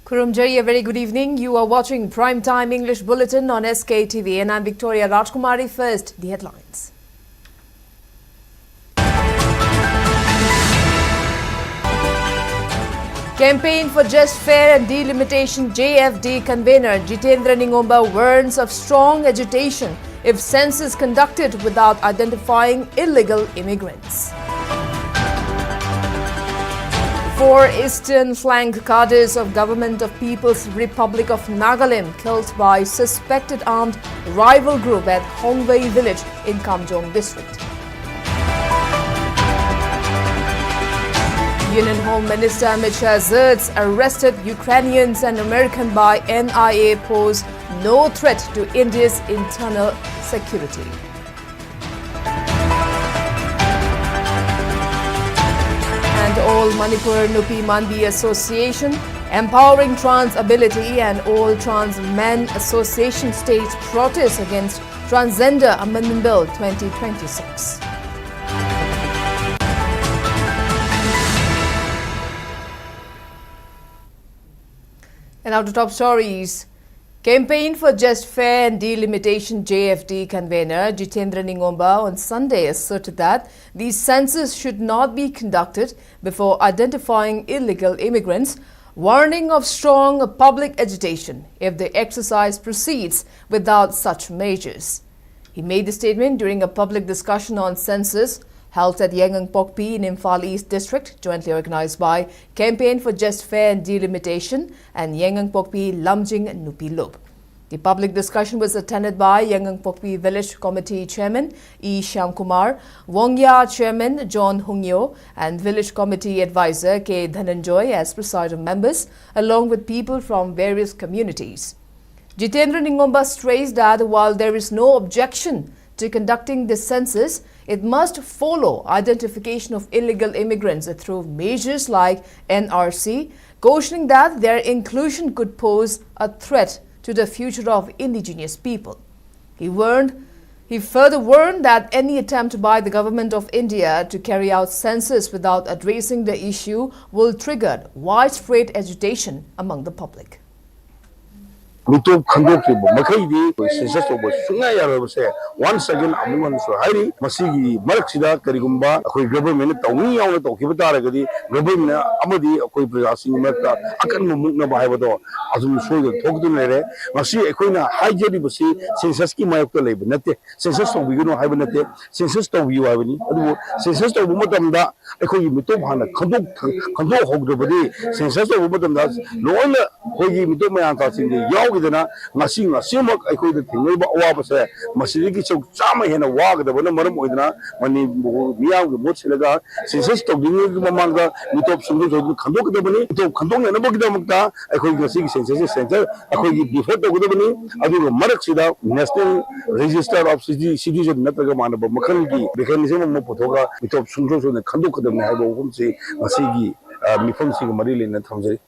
Kurumjari, a very good evening. You are watching Primetime English Bulletin on SKTV and I'm Victoria Rajkumari. First, the headlines. Campaign for Just Fair and Delimitation JFD convener Jitendra Ningomba warns of strong agitation if census conducted without identifying illegal immigrants. 4 eastern flank cadres of Government of People's Republic of Nagaland killed by suspected armed rival group at Hongwei village in Kamjong district. Union Home Minister Amit Shah asserts arrested Ukrainians and American by NIA pose no threat to India's internal security. And all Manipur Nupi Mandi Association, Empowering Trans Ability and all Trans Men Association stage protest against Transgender Amendment Bill 2026. And now to top stories. Campaign for Just Fair and Delimitation JFD convener Jitendra Ningomba on Sunday asserted that the census should not be conducted before identifying illegal immigrants, warning of strong public agitation if the exercise proceeds without such measures. He made the statement during a public discussion on census held at Pokpi in Imphal East District, jointly organized by Campaign for Just Fair and Delimitation and Pokpi Lamjing Nupi Lob. The public discussion was attended by Pokpi Village Committee Chairman E. Shyamkumar, Wongya Chairman John Hungyo and Village Committee Advisor K. Dhananjoy as presiding members, along with people from various communities. Jitendra Ningomba stressed that while there is no objection to conducting the census, it must follow identification of illegal immigrants through measures like NRC, cautioning that their inclusion could pose a threat to the future of indigenous people. He further warned that any attempt by the government of India to carry out census without addressing the issue will trigger widespread agitation among the public. Meetei Khandoklibu Makhaydi census over Sunga Yarabase once again Amuan so highly Masigi Marksida Karigumba, a government Tawi on the Tokibataragadi, government Amadi, a Koiprasi Meta, Akan Mukna Bahado, Azum Shoga, Tokdunere, Masi Equina, High Basi, Censuski Mayakale, Nete, census of Viguno Habanete, census of you Avani, census of Mutamda, Equi Mitobana, Kando Hogdobadi, census of Mutamdas, Lola Hogi Mitomayantas in the Yog. Nasing Simak, I could think about Wabase, Masiki Sama and a walk the Vanamaram Udana, Mani Mia, Motsilaga, census of the Manga, Mitop Sundu, Kandok the Bani, to Kandong and Abogdamaka, I could see census center, I could before the Gudabani, I do Maraksida, National Register of Cities of Natagamana, Makangi, mechanism of Mopotoga, Mitop Sundu and Kandok the Mahabo, Humsi, Masigi, Mifonsi, Marilyn and Tamsi.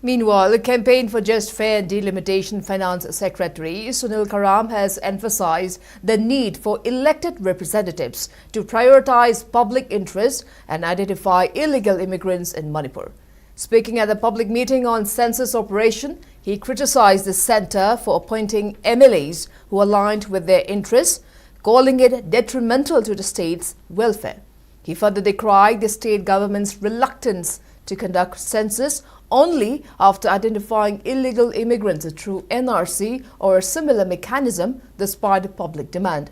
Meanwhile, the Campaign for Just Fair and Delimitation Finance Secretary Sunil Karam has emphasized the need for elected representatives to prioritize public interest and identify illegal immigrants in Manipur. Speaking at a public meeting on census operation, he criticized the centre for appointing MLAs who aligned with their interests, calling it detrimental to the state's welfare. He further decried the state government's reluctance to conduct census only after identifying illegal immigrants through NRC or a similar mechanism despite public demand.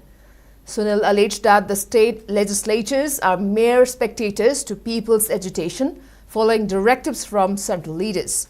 Sunil alleged that the state legislatures are mere spectators to people's agitation, following directives from central leaders.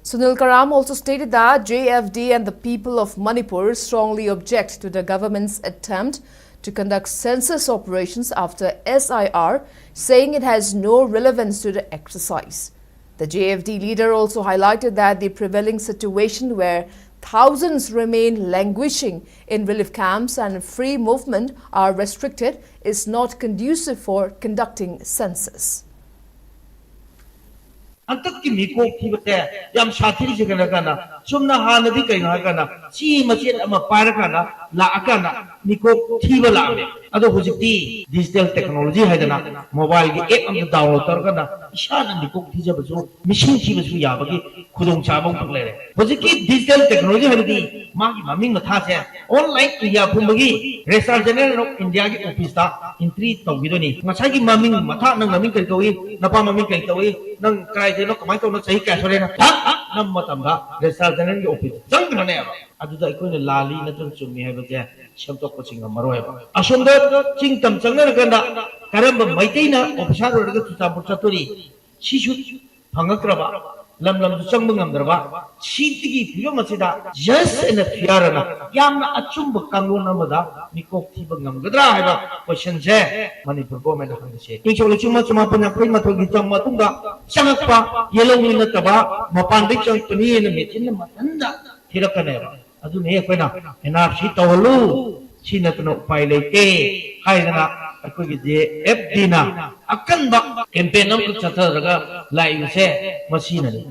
Sunil Karam also stated that JFD and the people of Manipur strongly object to the government's attempt to conduct census operations after SIR, saying it has no relevance to the exercise. The JFD leader also highlighted that the prevailing situation where thousands remain languishing in relief camps and free movement are restricted is not conducive for conducting census. Antak ki miko ki bate yam shathiri se kana kana sumna hanadi kai na kana chi machine ama para kana la akana miko thiba la me ado hujiti digital technology haidana mobile ki app am download tar kana ishana miko thija basu machine thi basu ya bagi khudong chabong thak lere hujiti digital technology haidi magi maming matha se online india phumagi research general of india ki office ta entry tawidoni ngasai ki maming matha nang maming kai tawi napa maming kai tawi nang kai de no kamai to no sahi ka sore na nam matam da research general ki office jang na ne adu da ikoi lali na tun chumi hai ba sem to coaching maro hai asum da ching tam chang na kan da karam ba Meetei na officer ro ga tuta pur chaturi shishu phangakra ba lam lam du chang bangam darba shiti ki philo masida just in a fear na yam na achum ba kangon na ma da mikok thi bangam gadra hai ba question je manipur go me na hang se king chole chuma chuma pa na prima ma to gi tam ma tung da changak pa yelong ni na taba mapan de chang tuni na metin na matanda thirakane ba adu ne ko na nrc tawlu china tno pai lete hai na ko gi je fd na akan ba campaign am ku chatha daga lai se machine ni.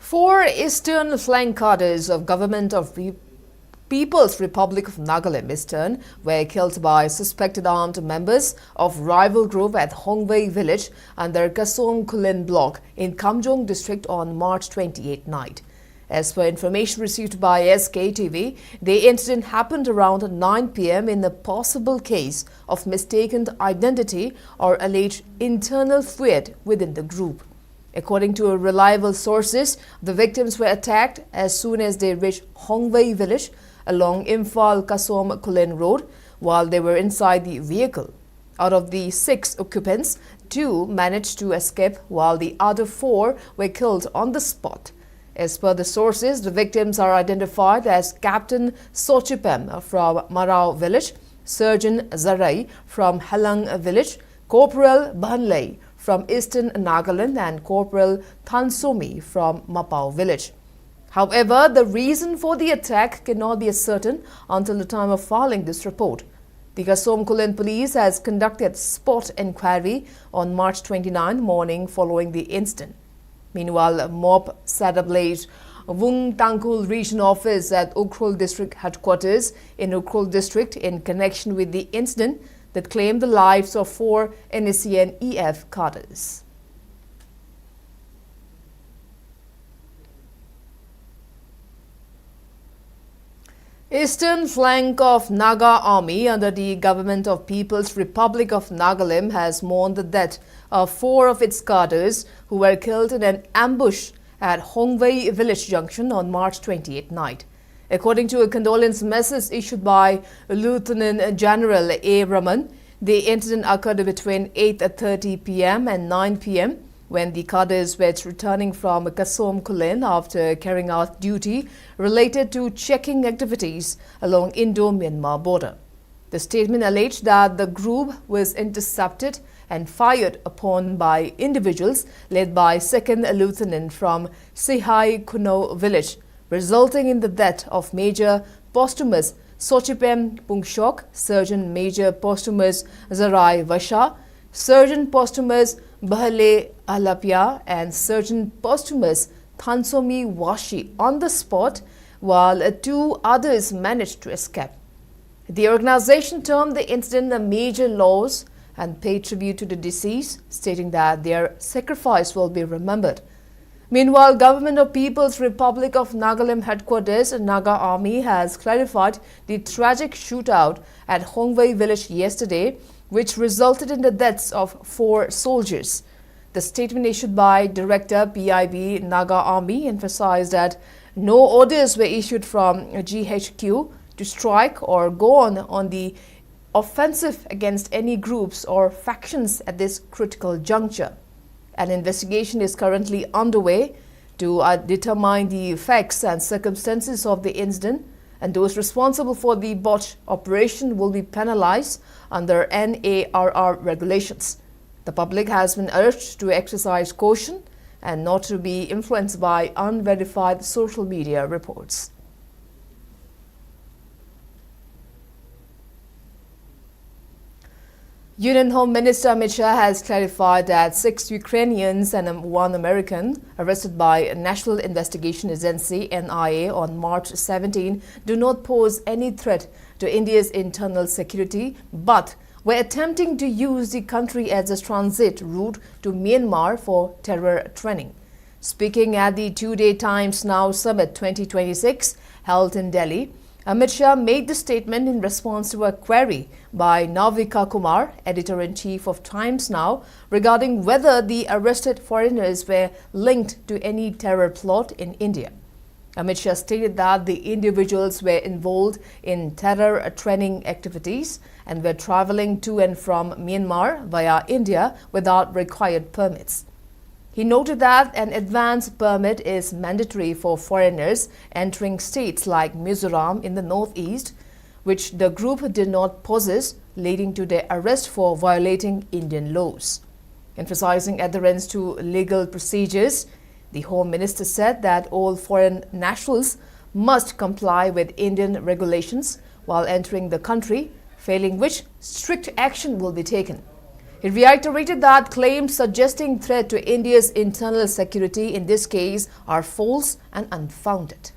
Four eastern flank cadres of Government of People's Republic of Nagaland Eastern were killed by suspected armed members of rival group at Hongwei village under Kasom Kulin block in Kamjong district on March 28 night. As per information received by SKTV, the incident happened around 9 p.m. in a possible case of mistaken identity or alleged internal feud within the group. According to reliable sources, the victims were attacked as soon as they reached Hongwei village along Imphal Kasom Kulin road while they were inside the vehicle. Out of the 6 occupants, 2 managed to escape while the other 4 were killed on the spot. As per the sources, the victims are identified as Captain Sochipem from Marao village, Surgeon Zarai from Halang village, Corporal Banlei from Eastern Nagaland and Corporal Tansomi from Mapao village. However, the reason for the attack cannot be ascertained until the time of filing this report. The Kasom Kulin police has conducted spot inquiry on March 29 morning following the incident. Meanwhile, mob set ablaze Vung Tangkul region office at Ukhrul district headquarters in Ukhrul district in connection with the incident that claimed the lives of 4 NSCN EF cadres. Eastern flank of Naga army under the Government of People's Republic of Nagaland has mourned the death of 4 of its cadres who were killed in an ambush at Hongwei village junction on March 28 night. According to a condolence message issued by Lieutenant General A. Raman, the incident occurred between 8:30 p.m. and 9 p.m. when the cadres were returning from Kasom Kulin after carrying out duty related to checking activities along Indo-Myanmar border. The statement alleged that the group was intercepted and fired upon by individuals led by 2nd Lieutenant from Sihai Kuno village, resulting in the death of Major Posthumous Sochipem Pungshok, Surgeon Major Posthumous Zarai Vasha, Surgeon Posthumous Bahale Alapia and Surgeon Posthumous Tansomi Washi on the spot, while 2 others managed to escape. The organization termed the incident a major loss and paid tribute to the deceased, stating that their sacrifice will be remembered. Meanwhile, Government of People's Republic of Nagaland headquarters, Naga Army, has clarified the tragic shootout at Hongwei village yesterday, which resulted in the deaths of 4 soldiers. The statement issued by Director PIB Naga Army emphasized that no orders were issued from GHQ to strike or go on the offensive against any groups or factions at this critical juncture. An investigation is currently underway to determine the effects and circumstances of the incident, and those responsible for the botched operation will be penalized under NARR regulations. The public has been urged to exercise caution and not to be influenced by unverified social media reports. Union Home Minister Amit Shah has clarified that 6 Ukrainians and 1 American arrested by National Investigation Agency (NIA) on March 17 do not pose any threat to India's internal security, but were attempting to use the country as a transit route to Myanmar for terror training. Speaking at the two-day Times Now Summit 2026 held in Delhi, Amit Shah made the statement in response to a query by Navika Kumar, editor-in-chief of Times Now, regarding whether the arrested foreigners were linked to any terror plot in India. Amit Shah stated that the individuals were involved in terror training activities and were traveling to and from Myanmar via India without required permits. He noted that an advance permit is mandatory for foreigners entering states like Mizoram in the northeast, which the group did not possess, leading to their arrest for violating Indian laws. Emphasizing adherence to legal procedures, the Home Minister said that all foreign nationals must comply with Indian regulations while entering the country, failing which strict action will be taken. He reiterated that claims suggesting threat to India's internal security in this case are false and unfounded.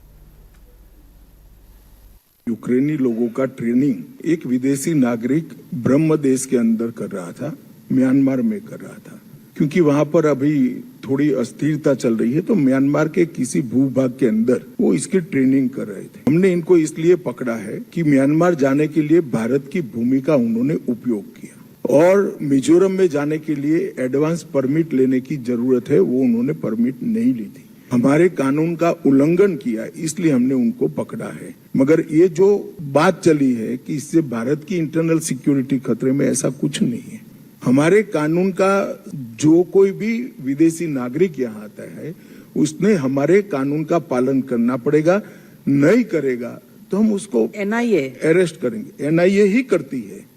यूक्रेनी लोगों का training एक विदेशी नागरिक ब्रह्म देश के अंदर कर रहा था, म्यांमार में कर रहा था, क्योंकि वहां पर अभी थोड़ी अस्थिरता चल रही है, तो म्यांमार के किसी भूभाग के अंदर वो इसकी ट्रेनिंग कर रहे थे। हमने इनको इसलिए पकड़ा है कि म्यांमार जाने के लिए भारत की भूमिका उन्होंने उपयोग किया और मिजोरम में जाने के लिए एडवांस परमिट लेने की जरूरत है, वो उन्होंने परमिट नहीं ली थी। हमारे कानून का उल्लंघन किया, इसलिए हमने उनको पकड़ा है। मगर ये जो बात चली है कि इससे भारत की इंटरनल सिक्योरिटी खतरे में, ऐसा कुछ नहीं है। हमारे कानून का जो कोई भी विदेशी नागरिक यहाँ आता है, उसने हमारे कानून का पालन करना पड़ेगा। नहीं करेगा तो हम उसको NIA अरेस्ट करेंगे। NIA ही करती है।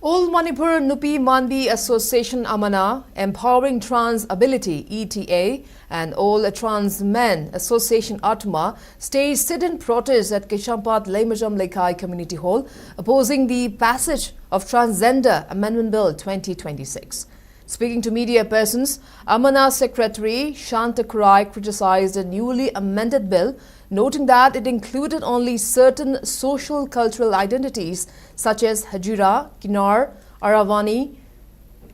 All Manipur Nupi Manbi Association Amana, Empowering Trans Ability ETA, and All Trans Men Association Atma staged sit-in protest at Kishampat Lemajam Lekai Community Hall, opposing the passage of Transgender Amendment Bill 2026. Speaking to media persons, Amana Secretary Shanta Kurai criticized the newly amended bill, noting that it included only certain social cultural identities such as Hajira, Kinar, Aravani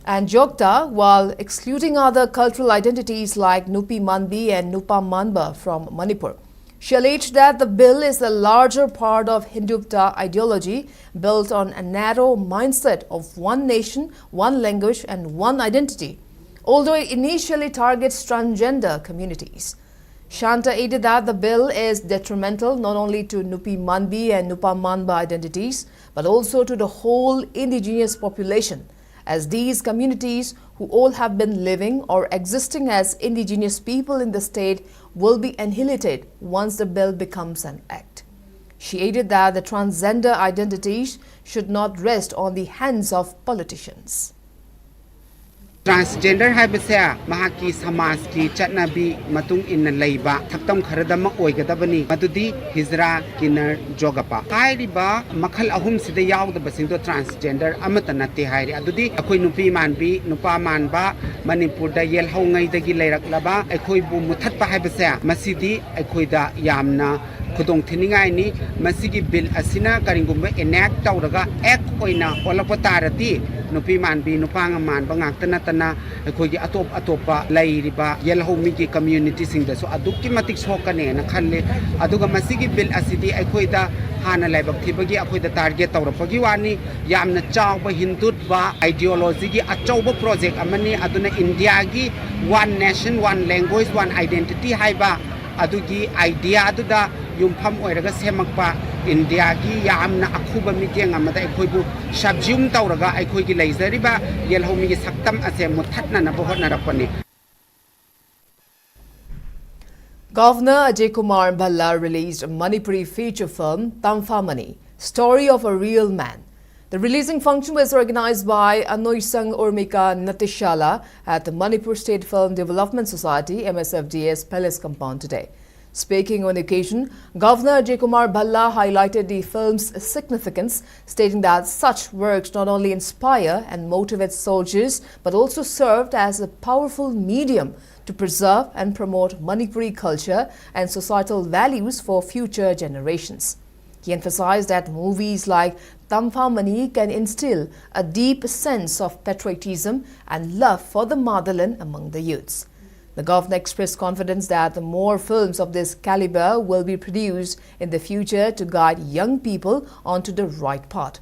and Jogta, while excluding other cultural identities like Nupi Manbi and Nupa Manba from Manipur. She alleged that the bill is a larger part of Hindutva ideology built on a narrow mindset of one nation, one language and one identity, although it initially targets transgender communities. Shanta added that the bill is detrimental not only to Nupi Manbi and Nupa Manba identities, but also to the whole indigenous population, as these communities, who all have been living or existing as indigenous people in the state, will be annihilated once the bill becomes an act. She added that the transgender identities should not rest on the hands of politicians. Transgender हाइबसे महाकी समाज की चटनाबी मतुंग इन लैबा थक्तम खरदम ओइगदबनी मदुदी हिजरा किनर जोगपा हाइरिबा मखल अहुम सिदे यावदबसिंदो transgender अमत नते हाइरि अदुदी अखोय नुपी मानबी नुपा मानबा मणिपुर दा येलहौंगैदगी लैरक्लबा अखोय बु मुथतपा हाइबसे मसिदी अखोयदा यामना खुदोंग थिनिंगाइनी मसिगी bill असिना करिंगुम enact तौरगा act ओइना ओलपा तारती नुपी मानबी नुपांग मानबा ngakta natana अखोयगी अतोप अतोपा लैरिबा येलहौमीगी कम्युनिटी सिंगदसो अदुक्की मतिक सोकने न खल्ले अदुगा मसिगी बिल असिदी अखोयदा हाना लाइबक थिबगी अखोयदा टारगेट तौरपगी वानी यामना चावबा हिंदुत्वा आइडियोलॉजीगी अचौबा प्रोजेक्ट अमनी अदुना इंडियागी one nation one language one identity हाइबा अदुगी आइडिया अदुदा युमफम ओइरगा सेमकपा इंडिया की यामना अखुबा मिटेंग अमदा अखोयबु सबज्यूम तौरगा अखोयगी लैजरिबा येलहौमीगी सक्तम असे मुथतना बहोतनारपनी. Governor Ajay Kumar Bhalla released a Manipuri feature film Tamfa Mani, Story of a Real Man. The releasing function was organized by Anoisang Urmika Natishala at the Manipur State Film Development Society MSFDS Palace compound today. Speaking on the occasion, Governor J. Kumar Bhalla highlighted the film's significance, stating that such works not only inspire and motivate soldiers, but also served as a powerful medium to preserve and promote Manipuri culture and societal values for future generations. He emphasized that movies like Tampha Mani can instill a deep sense of patriotism and love for the motherland among the youths. The governor expressed confidence that more films of this caliber will be produced in the future to guide young people onto the right path.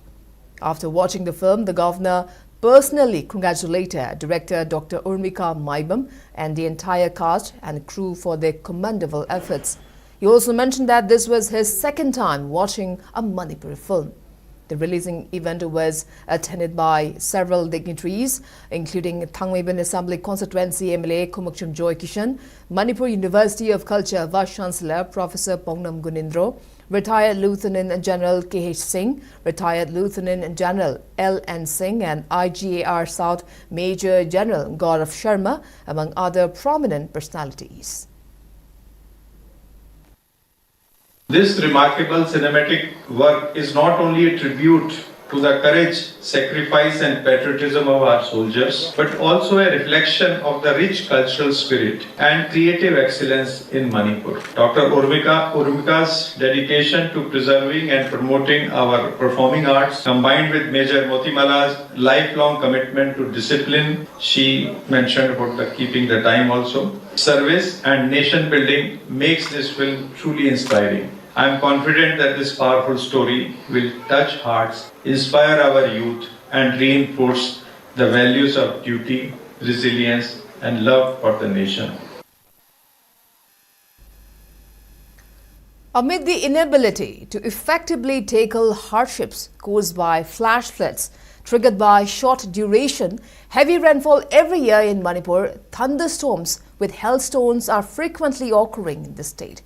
After watching the film, the governor personally congratulated director Dr. Urmika Maibam and the entire cast and crew for their commendable efforts. He also mentioned that this was his second time watching a Manipur film. The releasing event was attended by several dignitaries, including Thangmeiban Assembly Constituency MLA Kumukchum Joy Kishan, Manipur University of Culture Vice Chancellor Professor Pongnam Gunindro, retired Lieutenant General K.H. Singh, retired Lieutenant General L.N. Singh, and IGAR South Major General Gaurav Sharma, among other prominent personalities. This remarkable cinematic work is not only a tribute to the courage, sacrifice and patriotism of our soldiers, but also a reflection of the rich cultural spirit and creative excellence in Manipur. Dr. Urmika's dedication to preserving and promoting our performing arts, combined with Major Motimala's lifelong commitment to discipline, she mentioned about the keeping the time also, service and nation building, makes this film truly inspiring. I am confident that this powerful story will touch hearts, inspire our youth and reinforce the values of duty, resilience and love for the nation. Amid the inability to effectively tackle hardships caused by flash floods triggered by short duration, heavy rainfall every year in Manipur, thunderstorms with hailstones are frequently occurring in the state.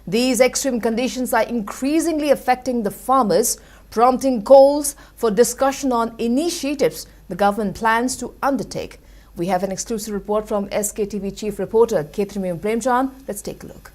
These extreme conditions are increasingly affecting the farmers, prompting calls for discussion on initiatives the government plans to undertake. We have an exclusive report from SKTV Chief Reporter Ketrimim Premchan. Let's take a look.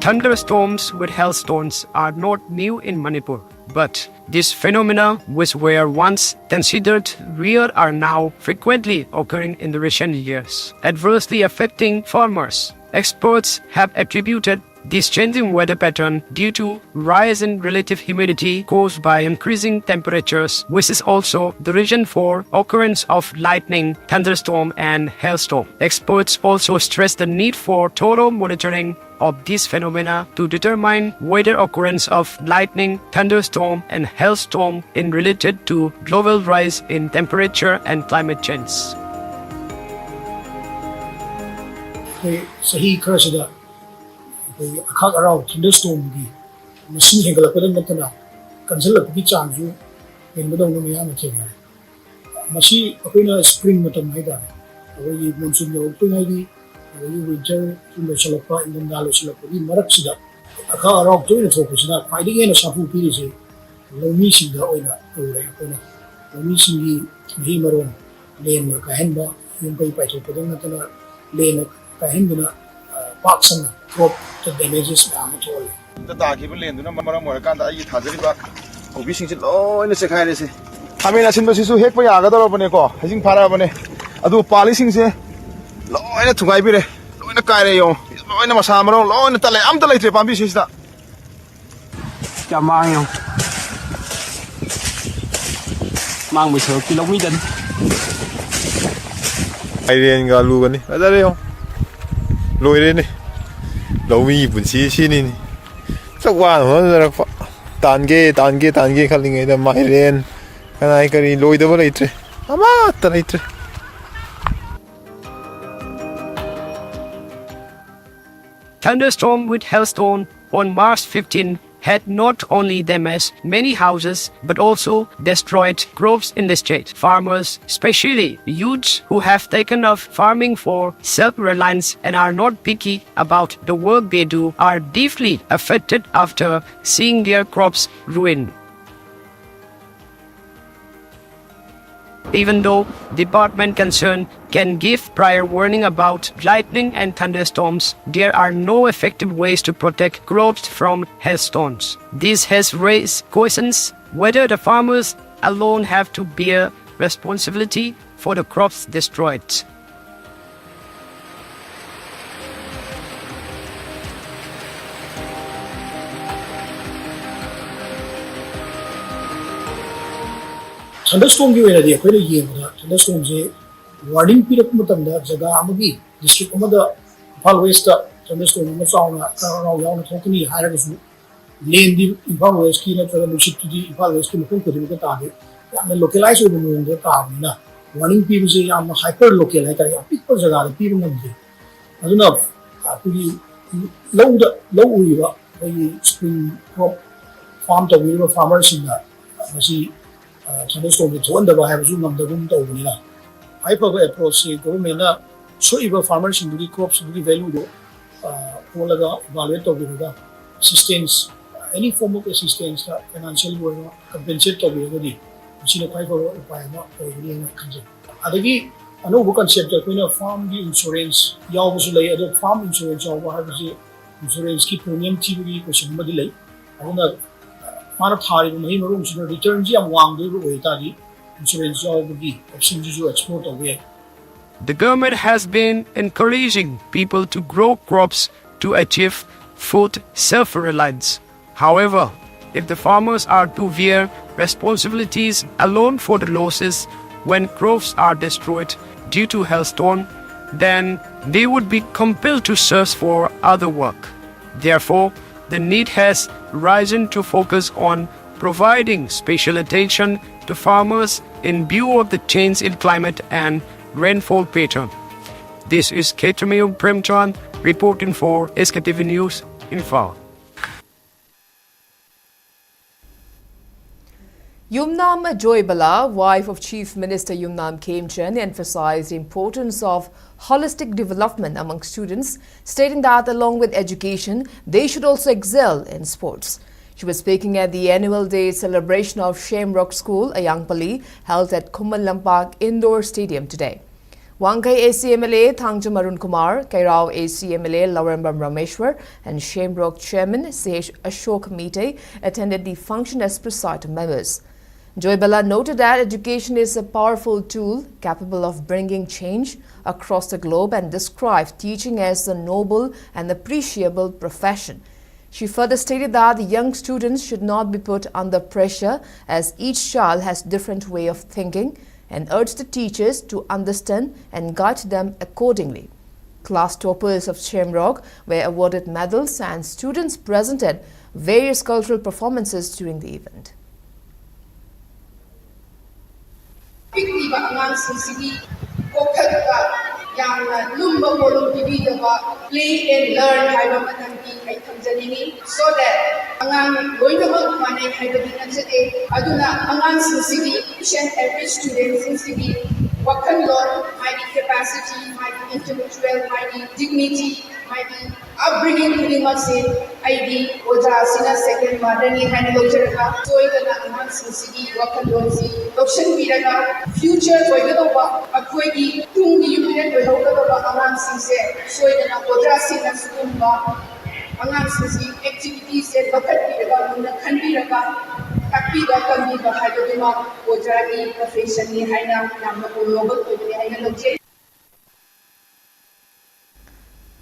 Thunderstorms with hailstones are not new in Manipur, but these phenomena, which were once considered rare, are now frequently occurring in the recent years, adversely affecting farmers. Experts have attributed this changing weather pattern due to rise in relative humidity caused by increasing temperatures, which is also the reason for occurrence of lightning, thunderstorm and hailstorm. Experts also stress the need for thorough monitoring of these phenomena to determine whether occurrence of lightning, thunderstorm and hailstorm is related to global rise in temperature and climate change. Akak arau thunderstorm gi machine hengalakpadan natana kanjalakpi changju henbadong maya ma thena machi akoina spring matam haida awai monsoon yo tunai di awai winter tulo salapa indangalo salapa di marak sida akak arau toina thopusina paidi ena sapu piri se lomi singa oina ore akona lomi singi mehi maron len ka henba yumpai pai thopadong natana len ka henbuna paksana crop the damages are at all. The Taki Lane, the number of Morgan, I had back. Obising it all in the second. I mean, I seem to see Hek Yaga or Boneco, having Parabone. I do polishing, say, Law in a Tugaibire, Law in a Cairo, Law in a Masamaro, Law in a Tale, I'm the late Pambisista. Mario mang 10 km. I didn't go Lugani, Adareo Loirene. Lomi pun si ni sa wan ho tan ge khaling da mai ren kanai kari loi da bala itre ama ta itre. Thunderstorm with hailstone on March 15 had not only damaged many houses but also destroyed crops in the state. Farmers, especially youths who have taken up farming for self-reliance and are not picky about the work they do, are deeply affected after seeing their crops ruined. Even though department concerned can give prior warning about lightning and thunderstorms, there are no effective ways to protect crops from hailstones. This has raised questions whether the farmers alone have to bear responsibility for the crops destroyed. Thunderstorm की वजह से अखोई ये होगा thunderstorm से warning period में तंदा जगह आमगी district में दा Imphal West thunderstorm में साउना राव याव न थोकनी हायर कसु lane दी Imphal West की न चला नुशित दी Imphal West की मुकुम को दिल के तागे याने localize होने में उनके तागे ना warning पीरियड से याम hyper local है करे पिक पर जगह दे पीरियड में दे अदुना आपकी low हुई बा वही spring crop farm तो हुई बा farmers इंदा मसी thunderstorm is one of the have zoom of the room to Nina. I probably approach government so if farmers in the crops to the value Polaga, Valeta with assistance, any form of assistance, financial or compensate of the already. Machine apply for by not for the country. Adagi, I know who concept that when a farm the insurance, Yawsley, other farm insurance or what have you insurance keep premium TV question delay. I want that. The government has been encouraging people to grow crops to achieve food self-reliance. However, if the farmers are to bear responsibilities alone for the losses when crops are destroyed due to hailstorm, then they would be compelled to search for other work. Therefore, the need has risen to focus on providing special attention to farmers in view of the change in climate and rainfall pattern. This is Sktv'S Primetime reporting for Sktv's News, Infhal. Yumnam Joybala, wife of Chief Minister Yumnam Khemchand, emphasized the importance of holistic development among students, stating that along with education, they should also excel in sports. She was speaking at the annual day celebration of Shamrock School, Ayangpali, held at Kumalampak Indoor Stadium today. Wangkai ACMLA Thangjam Arun Kumar, Kairao ACMLA Laurambam Rameshwar, and Shamrock Chairman CH Ashok Meetei attended the function as presiding members. Joybala noted that education is a powerful tool capable of bringing change across the globe and described teaching as a noble and appreciable profession. She further stated that the young students should not be put under pressure as each child has different way of thinking and urged the teachers to understand and guide them accordingly. Class toppers of Shamrock were awarded medals and students presented various cultural performances during the event. Play and learn so that each and every student seems to be working on my capacity, my intellectual, my dignity, my upbringing to the Muslim ID, Oja, Sina, second, Madani, Handle, Jerka, so city, working on the option Viraga, future, a quaggy, two unit will hold over Aman Sise, so Oja, Sina, Skumba, Aman Sisi, activities and bucket Viraga, Country Raga, Taki Wakami, Bahadima, Oja, profession, Haina, Namako, Noble, Haina,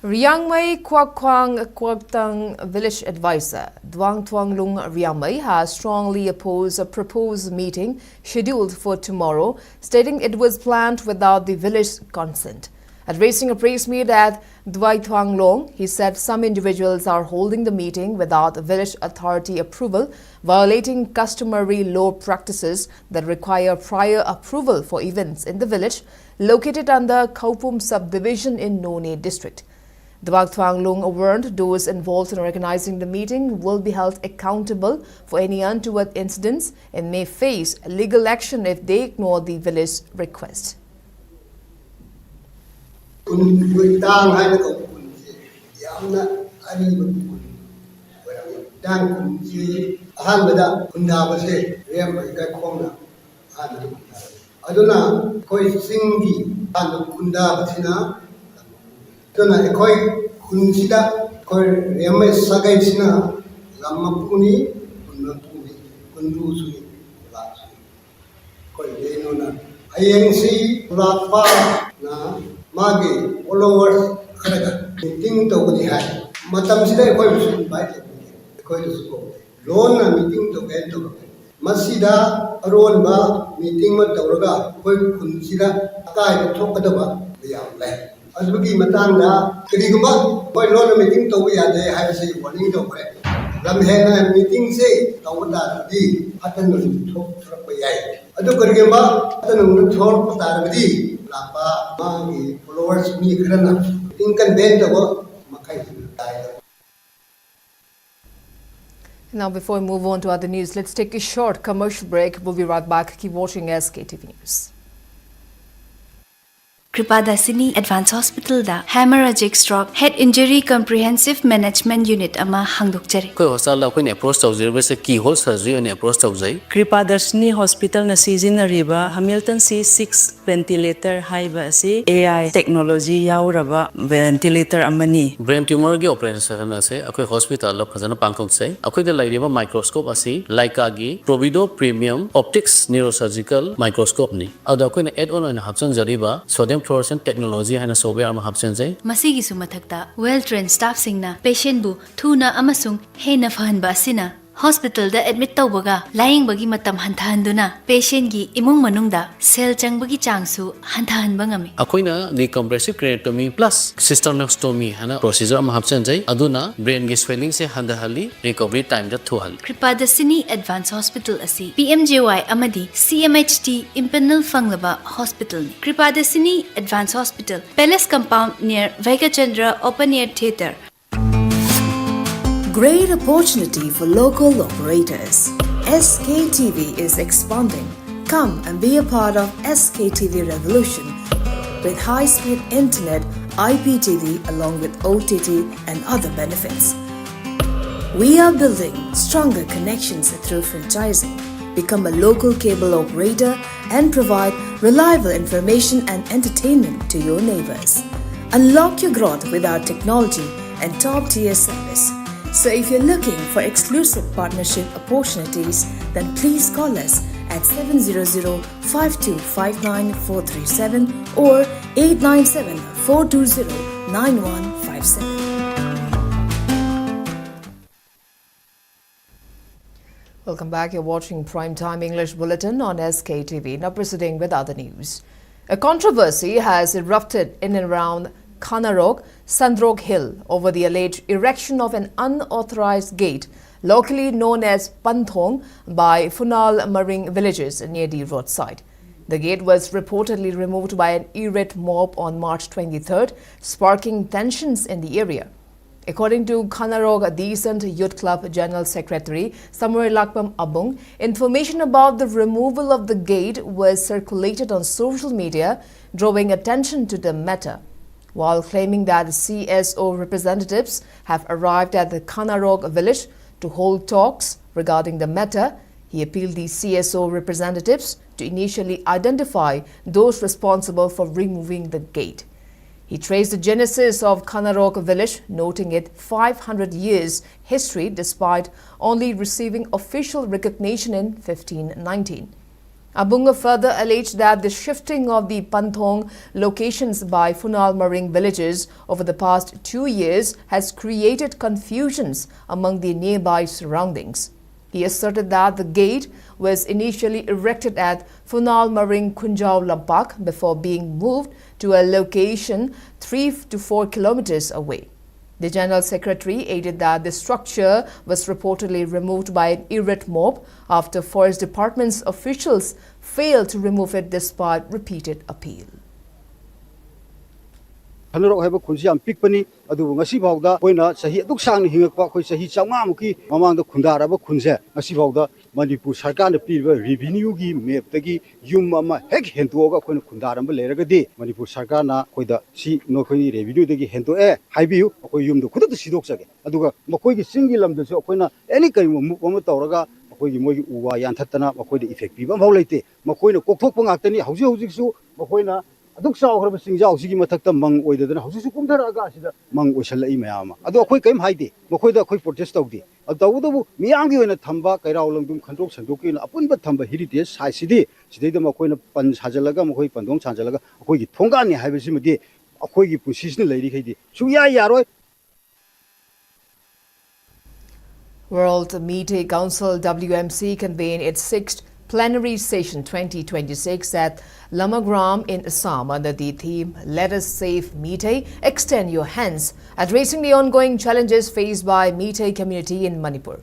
Riangmai Kwakwang Kwaktang village advisor Dwang Tuanglung Riangmai has strongly opposed a proposed meeting scheduled for tomorrow, stating it was planned without the village consent. Addressing a press meet at Dwai Tuanglong, he said some individuals are holding the meeting without village authority approval, violating customary law practices that require prior approval for events in the village located under Kaupum subdivision in None district. Dwag Thuang Lung warned those involved in organizing the meeting will be held accountable for any untoward incidents and may face legal action if they ignore the village request. Tuna ekoi kunsida koi reme sagai sina lamma puni kunna puni kundu suni la suni koi leno na INC lakpa na magi followers kharaga meeting to gudi hai matam sida ekoi bisu bai ekoi su loan na meeting to get to masida aron ba meeting ma tawraga koi kunsida akai thokadaba yam lai Azuki matanga kiriguma boy loan meeting to we are there have say warning to pray lam hena meeting say tawda di atan no thok thrak pa yai adu kiriguma atan no thok pa di lapa ma gi followers mi khana meeting kan ben to makai Now, before we move on to other news, let's take a short commercial break. We'll be right back. Keep watching SKTV News. Kripadasini Advanced Hospital da Hemorrhagic Stroke Head Injury Comprehensive Management Unit ama hangdokjari. Koi hostal la koi approach tawjir be se keyhole surgery ne approach tawjai. Kripadasini Hospital na sizinariba Hamilton C6 ventilator haiba asi AI technology yauraba ventilator amani. Brain tumor ge operation na se akoi hospital la phajana pangkhong sai. Akoi de lairiba microscope asi Leica gi Provido Premium Optics Neurosurgical Microscope ni. Ada koi na add on na hapsan jariba sodium fluorescent technology haina software ama hapsen jai. Masigi su mathakta well trained staff singna patient bu thuna amasung hena fahanba asina hospital da admit tawbaga lying bagi matam hanthanduna patient gi imung manungda cell changbagi changsu hanthanba ngami. Akoina the compressive craniotomy plus cystonostomy hana procedure ama hapsen jai. Aduna brain ge swelling se handahali recovery time da thuhal. Kripadasini Advanced Hospital asi PMJY amadi CMHT impanel fanglaba hospital ni. Kripadasini Advanced Hospital Palace Compound near Vaikachandra Open Air Theatre. Great opportunity for local operators. SKTV is expanding. Come and be a part of SKTV revolution with high-speed internet, IPTV along with OTT and other benefits. We are building stronger connections through franchising. Become a local cable operator and provide reliable information and entertainment to your neighbors. Unlock your growth with our technology and top-tier service. So if you're looking for exclusive partnership opportunities, then please call us at 700-5259-437 or 897-420-9157. Welcome back. You're watching Primetime English Bulletin on SKTV. Now proceeding with other news. A controversy has erupted in and around Khanarok, Sandrog Hill over the alleged erection of an unauthorized gate, locally known as Panthong, by Funal Maring villagers near the roadside. The gate was reportedly removed by an irate mob on March 23rd, sparking tensions in the area. According to Khanarok Decent Youth Club General Secretary Samuel Lakpam Abung, information about the removal of the gate was circulated on social media, drawing attention to the matter. While claiming that the CSO representatives have arrived at the Khanarok village to hold talks regarding the matter, he appealed the CSO representatives to initially identify those responsible for removing the gate. He traced the genesis of Khanarok village, noting its 500 years history despite only receiving official recognition in 1519. Abunga further alleged that the shifting of the Panthong locations by Funal Maring villagers over the past 2 years has created confusions among the nearby surroundings. He asserted that the gate was initially erected at Funal Maring Kunjao Lampak before being moved to a location 3 to 4 kilometers away. The General Secretary added that the structure was reportedly removed by an irate mob after Forest Department's officials failed to remove it despite repeated appeal. Hanurok haiba khunsi yam pikpani adu ngasi bawda koina sahi aduk sang ni hingakpa khoi sahi chawnga muki mamangda khundaraba khunse ngasi bawda Manipur sarkar na piba revenue gi map tagi yum ama hek hentuoga khoina khundaramba leragadi Manipur sarkar na khoida si no khoi revenue dagi hento haibiu khoi yum do khuduk sidok sage aduga makoi gi singi lamda so khoina any kai mu ama tawraga makoi gi mogi uwa yan thattana makoi de effect piba bhaw leite makoi na kokthok pangaktani hauji hauji su makoi na aduk saw khara singjau sigi mathakta mang oidadana hauji su kumtharaga asida mang oisalai mayama adu khoi kaim haide makoi da khoi protest tawdi adu miyang gi oina thamba kairau langdum khandok sandok na apunba thamba heritage sai sidi sidai makoi na pan sajalaga makoi pandong chanjalaga khoi gi thonga ni haibisi madi khoi gi pusisna leiri khaidi suya yaroi. World Meetei Council WMC convened its 6th plenary session 2026 at Lamagram in Assam under the theme Let Us Save Meetei, Extend Your Hands, addressing the ongoing challenges faced by Meetei community in Manipur.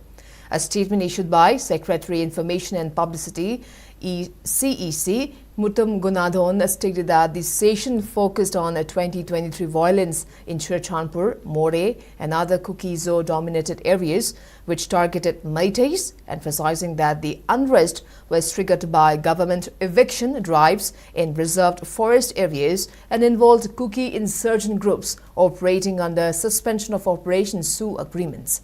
A statement issued by Secretary Information and Publicity CEC Mutum Gunadhon stated that the session focused on 2023 violence in Churchanpur, More and other Kukizo-dominated areas which targeted Meiteis, emphasizing that the unrest was triggered by government eviction drives in reserved forest areas and involved Kuki insurgent groups operating under suspension of operations Sioux agreements.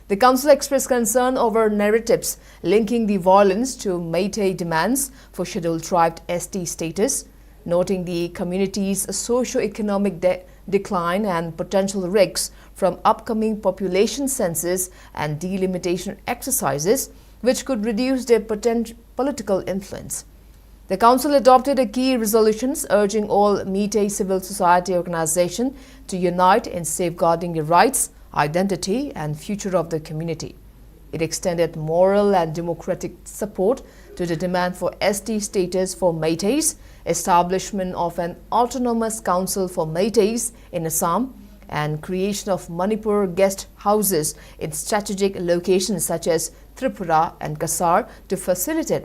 The council expressed concern over narratives linking the violence to Meitei demands for scheduled tribe ST status, noting the community's socio-economic decline and potential risks from upcoming population census and delimitation exercises, which could reduce their political influence. The council adopted a key resolutions urging all Meetei civil society organizations to unite in safeguarding the rights, identity and future of the community. It extended moral and democratic support to the demand for ST status for Meiteis, establishment of an autonomous council for Meiteis in Assam, and creation of Manipur guest houses in strategic locations such as Tripura and Kasar to facilitate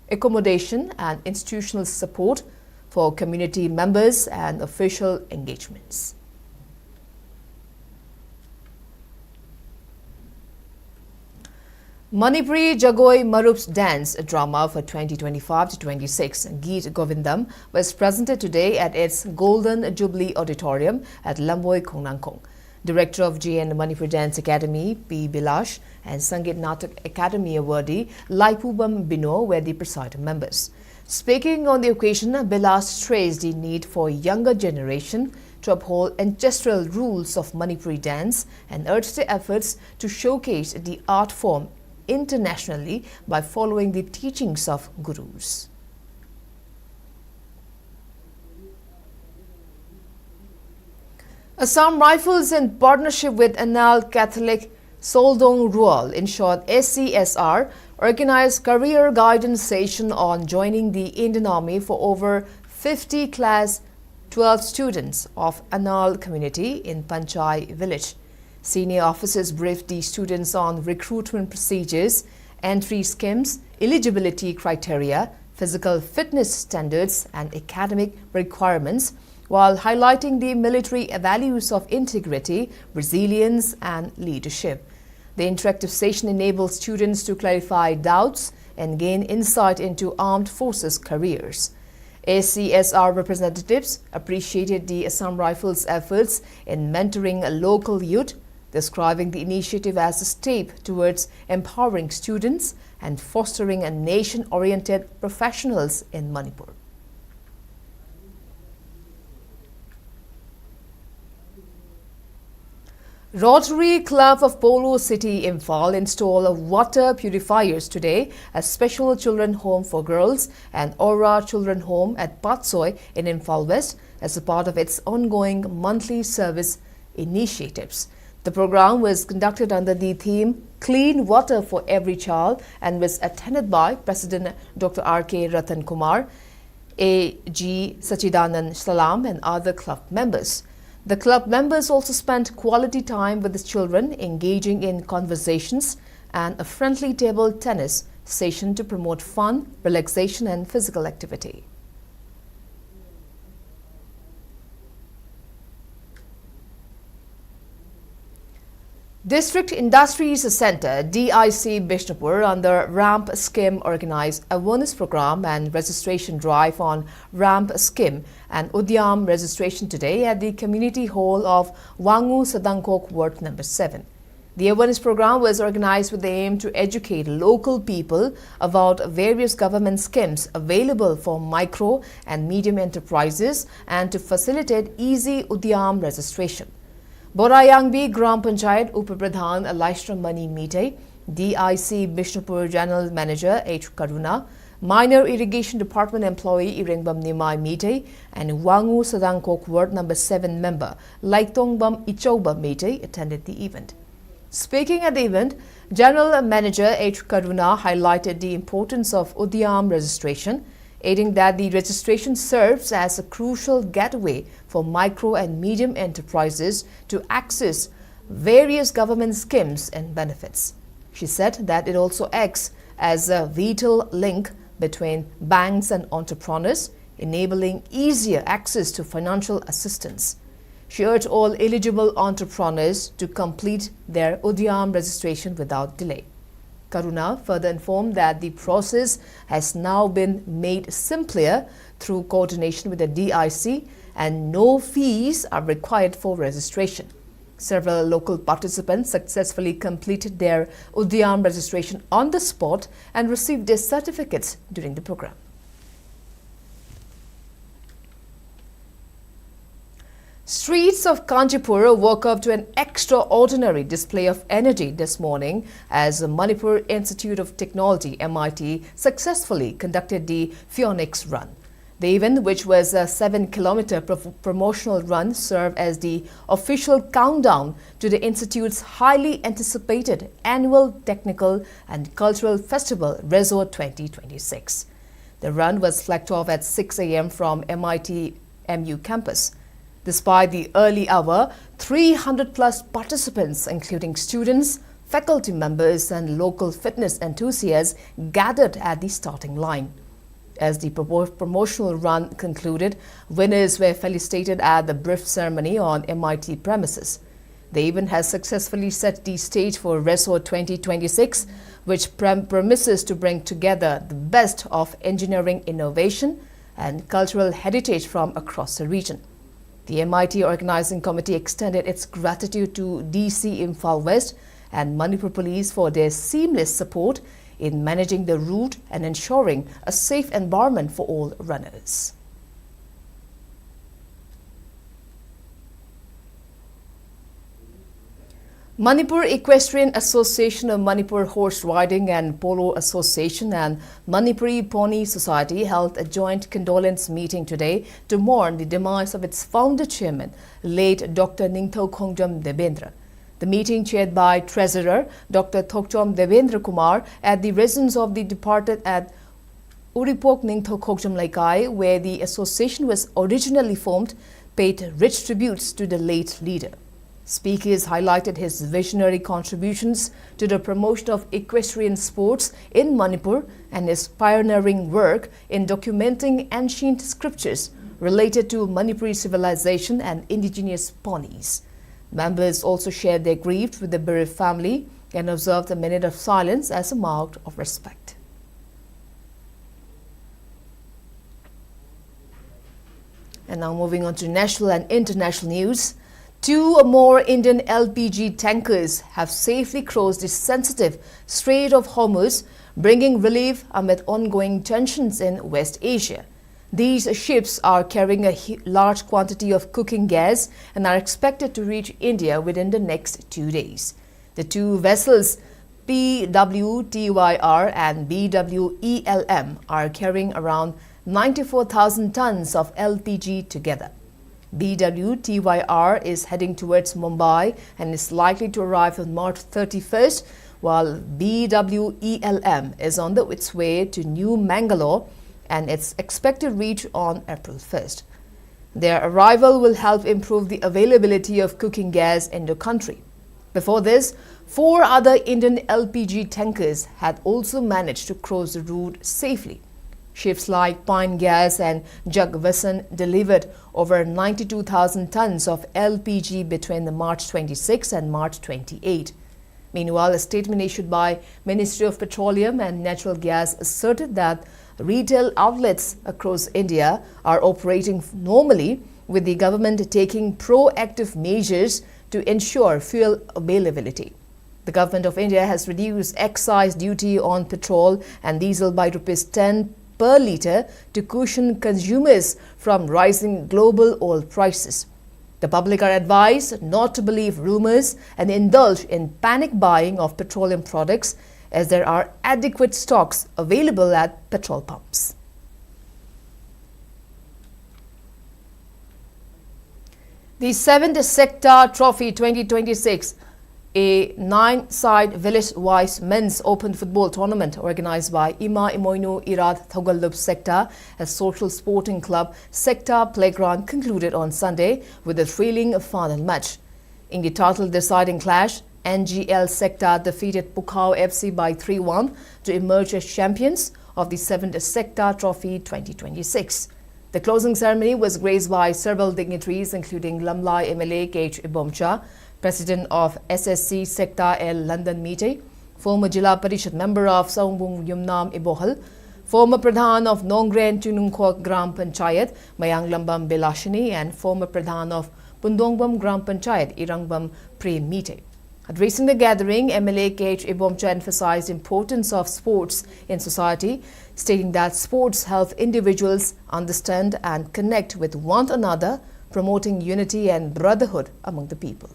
accommodation and institutional support for community members and official engagements. Manipuri Jagoi Marup's dance drama for 2025-26, Geet Govindam, was presented today at its Golden Jubilee Auditorium at Lamboi, Kongnangkong. Director of JN Manipur Dance Academy, P. Bilash, and Sangeet Natak Academy awardee, Laipubam Bino were the presiding members. Speaking on the occasion, Bilash stressed the need for younger generation to uphold ancestral rules of Manipuri dance and urged the efforts to showcase the art form internationally by following the teachings of gurus. Assam Rifles in partnership with Anal Catholic Soldong Rual, in short SCSR, organized career guidance session on joining the Indian Army for over 50 class 12 students of Anal community in Panchai village. Senior officers briefed the students on recruitment procedures, entry schemes, eligibility criteria, physical fitness standards and academic requirements, while highlighting the military values of integrity, resilience and leadership. The interactive session enables students to clarify doubts and gain insight into armed forces careers. ACSR representatives appreciated the Assam Rifles' efforts in mentoring local youth, describing the initiative as a step towards empowering students and fostering a nation-oriented professionals in Manipur. Rotary Club of Polo City, Imphal installed water purifiers today at Special Children Home for Girls and Aura Children Home at Patsoi in Imphal West as a part of its ongoing monthly service initiatives. The program was conducted under the theme Clean Water for Every Child and was attended by President Dr. R.K. Ratan Kumar, A.G. Sachidanand Salam and other club members. The club members also spent quality time with the children, engaging in conversations and a friendly table tennis session to promote fun, relaxation and physical activity. District Industries Centre DIC Bishnupur under RAMP scheme organised awareness program and registration drive on RAMP scheme and Udyam registration today at the community hall of Wangu Sadankok Ward number 7. The awareness program was organised with the aim to educate local people about various government schemes available for micro and medium enterprises and to facilitate easy Udyam registration. Borayangbi Gram Panchayat Upapradhan Alaishram Mani Meetei, DIC Bishnupur General Manager H. Karuna, Minor Irrigation Department employee Irengbam Nimai Meetei, and Wangu Sadankok Ward number 7 member Laitongbam Ichoba Meetei attended the event. Speaking at the event, General Manager H. Karuna highlighted the importance of Udyam registration, adding that the registration serves as a crucial gateway for micro and medium enterprises to access various government schemes and benefits. She said that it also acts as a vital link between banks and entrepreneurs, enabling easier access to financial assistance. She urged all eligible entrepreneurs to complete their Udyam registration without delay. Karuna further informed that the process has now been made simpler through coordination with the DIC and no fees are required for registration. Several local participants successfully completed their Udyam registration on the spot and received their certificates during the program. Streets of Kanchipur woke up to an extraordinary display of energy this morning as the Manipur Institute of Technology MIT successfully conducted the Phoenix Run. The event, which was a 7-kilometer promotional run, served as the official countdown to the Institute's highly anticipated annual technical and cultural festival Resort 2026. The run was flagged off at 6 a.m. from MIT MU campus. Despite the early hour, 300-plus participants, including students, faculty members and local fitness enthusiasts, gathered at the starting line. As the promotional run concluded, winners were felicitated at the brief ceremony on MIT premises. The event has successfully set the stage for Resort 2026, which promises to bring together the best of engineering innovation and cultural heritage from across the region. The MIT Organizing Committee extended its gratitude to DC Imphal West and Manipur Police for their seamless support in managing the route and ensuring a safe environment for all runners. Manipur Equestrian Association of Manipur Horse Riding and Polo Association and Manipuri Pony Society held a joint condolence meeting today to mourn the demise of its founder chairman, late Dr. Ningthau Khongjam Devendra. The meeting, chaired by Treasurer Dr. Thokchom Devendra Kumar at the residence of the departed at Uripok Ningthau Khongjam Laikai, where the association was originally formed, paid rich tributes to the late leader. Speakers highlighted his visionary contributions to the promotion of equestrian sports in Manipur and his pioneering work in documenting ancient scriptures related to Manipuri civilization and indigenous ponies. Members also shared their grief with the bereaved family and observed a minute of silence as a mark of respect. And now moving on to national and international news. 2 more Indian LPG tankers have safely crossed the sensitive Strait of Hormuz, bringing relief amid ongoing tensions in West Asia. These ships are carrying a large quantity of cooking gas and are expected to reach India within the next 2 days. The 2 vessels, BWTYR and BWELM, are carrying around 94,000 tons of LPG together. BWTYR is heading towards Mumbai and is likely to arrive on March 31st, while BWELM is on its way to New Mangalore and it's expected to reach on April 1st. Their arrival will help improve the availability of cooking gas in the country. Before this, 4 other Indian LPG tankers had also managed to cross the route safely. Ships like Pine Gas and Jagvasan delivered over 92,000 tons of LPG between March 26 and March 28. Meanwhile, a statement issued by Ministry of Petroleum and Natural Gas asserted that retail outlets across India are operating normally, with the government taking proactive measures to ensure fuel availability. The government of India has reduced excise duty on petrol and diesel by ₹10 per litre to cushion consumers from rising global oil prices. The public are advised not to believe rumours and indulge in panic buying of petroleum products, as there are adequate stocks available at petrol pumps. The 7th Sector Trophy 2026, a 9-side village-wise men's open football tournament organised by Ima Imoinu Irad Thogallup Sector as Social Sporting Club Sector Playground concluded on Sunday with a thrilling final match. In the title deciding clash, NGL Sector defeated Pukhao FC by 3-1 to emerge as champions of the 7th Sector Trophy 2026. The closing ceremony was graced by several dignitaries including Lamlai MLA KH Ibomcha, President of SSC Sector L London Meetei, former Jila Parishad member of Saungbung Yumnam Ibohal, former Pradhan of Nongren Tunungkhok Gram Panchayat Mayang Lambam Belashini, and former Pradhan of Pundongbam Gram Panchayat Irangbam Pre Meetei. Addressing the gathering, MLA KH Ibomcha emphasized the importance of sports in society, stating that sports help individuals understand and connect with one another, promoting unity and brotherhood among the people.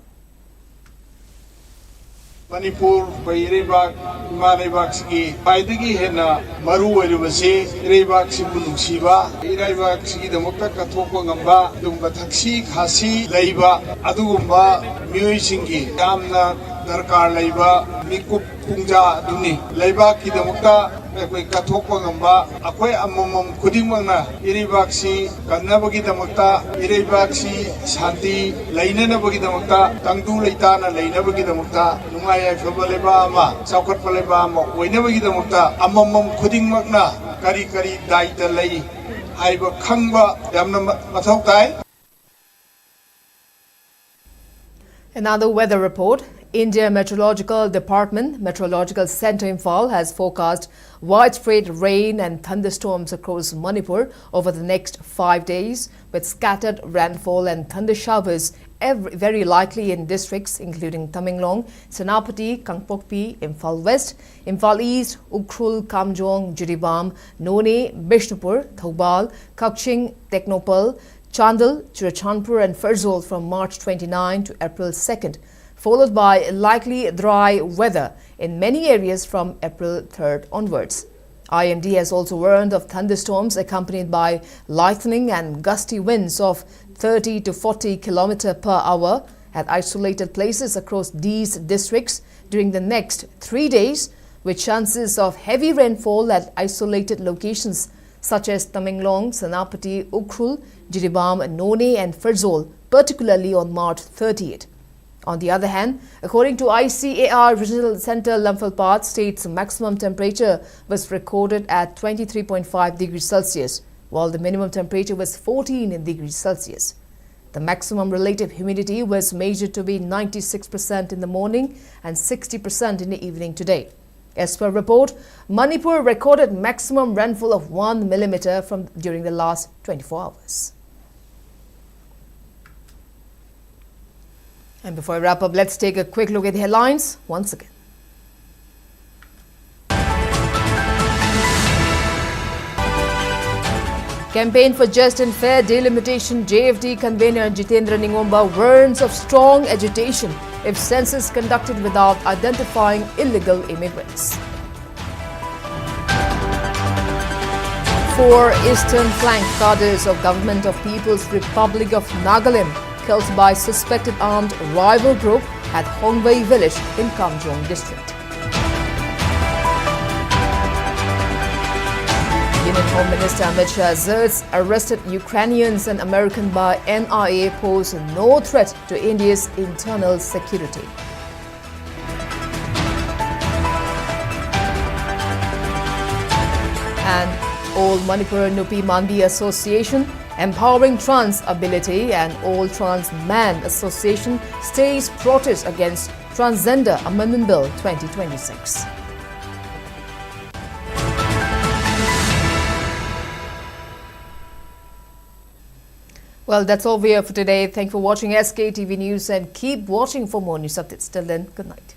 Manipur Irebak Marebakski Paidigi Hena Maru Eribase Irebakshi Bunushiba Irebakshi the Mokta Katoko Gamba Dumbataksi Hasi Laiba Adugumba Muisingi Damna Darkar Laiba Mikup Punja Duni Laibaki the Mokta Katoko Gamba Akwe Amomom Kudimana Irebakshi Kanabagi the Mokta Irebakshi Santi Lainana Bagi the Mokta Tangdu Laitana Lainabagi the Mokta Numaya Fabalebama Saukot Palebama Winabagi the Mokta Amomom Kudimana Kari Kari Daita Lay Haiba Kangba Yamna Mataukai. Another weather report. India Meteorological Department Meteorological Centre Imphal has forecast widespread rain and thunderstorms across Manipur over the next 5 days, with scattered rainfall and thunder showers very likely in districts including Tamenglong, Senapati, Kangpokpi, Imphal West, Imphal East, Ukhrul, Kamjong, Jiribam, None, Bishnupur, Thoubal, Kakching, Teknopal, Chandal, Churachandpur and Ferjol from March 29 to April 2nd. Followed by likely dry weather in many areas from April 3rd onwards. IMD has also warned of thunderstorms accompanied by lightning and gusty winds of 30 to 40 km per hour at isolated places across these districts during the next 3 days, with chances of heavy rainfall at isolated locations such as Tamenglong, Senapati, Ukhrul, Jiribam, None and Ferjol, particularly on March 30th. On the other hand, according to ICAR Regional Centre Lamphal state's maximum temperature was recorded at 23.5 degrees Celsius, while the minimum temperature was 14 degrees Celsius. The maximum relative humidity was measured to be 96% in the morning and 60% in the evening today. As per report, Manipur recorded maximum rainfall of 1 millimeter during the last 24 hours. And before I wrap up, let's take a quick look at the headlines once again. Campaign for Just and Fair Delimitation JFD convener Jitendra Ningomba warns of strong agitation if census conducted without identifying illegal immigrants. 4 eastern flank cadres of Government of People's Republic of Nagaland killed by suspected armed rival group at Hongwei village in Kamjong district. Union Home Minister Amit Shah asserts arrested Ukrainians and American by NIA pose no threat to India's internal security. And All Manipur Nupi Mandi Association, Empowering Trans Ability and All Trans Man Association stays protest against Transgender Amendment Bill 2026. Well, that's all we have for today. Thanks for watching SKTV News and keep watching for more news updates. Till then, good night.